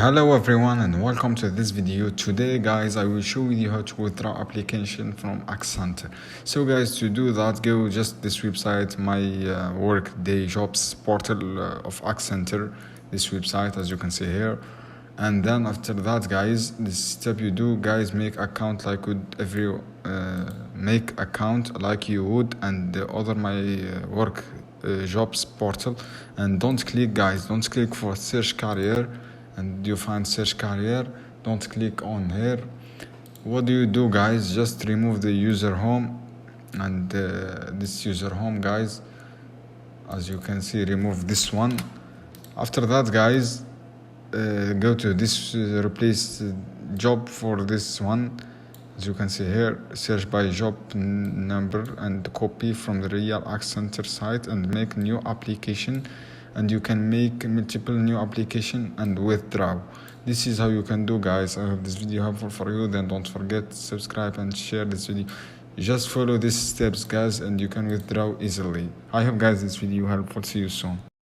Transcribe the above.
Hello everyone and welcome to this video. Today guys I will show you how to withdraw application from Accenture. So guys, to do that, go just this website, my workday jobs portal of Accenture, this website as you can see here. And then after that guys, this step you do guys, make account like would every make account like you would and the other my work jobs portal. And don't click for search career, and you find search career, don't click on here. What do you do guys? Just remove the user home and this user home guys, as you can see, remove this one. After that guys, go to this replace job for this one, as you can see here, search by job number and copy from the real Accenture site and make new application. And you can make multiple new application and withdraw. This is how you can do guys. I hope this video helpful for you. Then don't forget to subscribe and share this video. Just follow these steps guys and you can withdraw easily. I hope guys this video helpful. See you soon.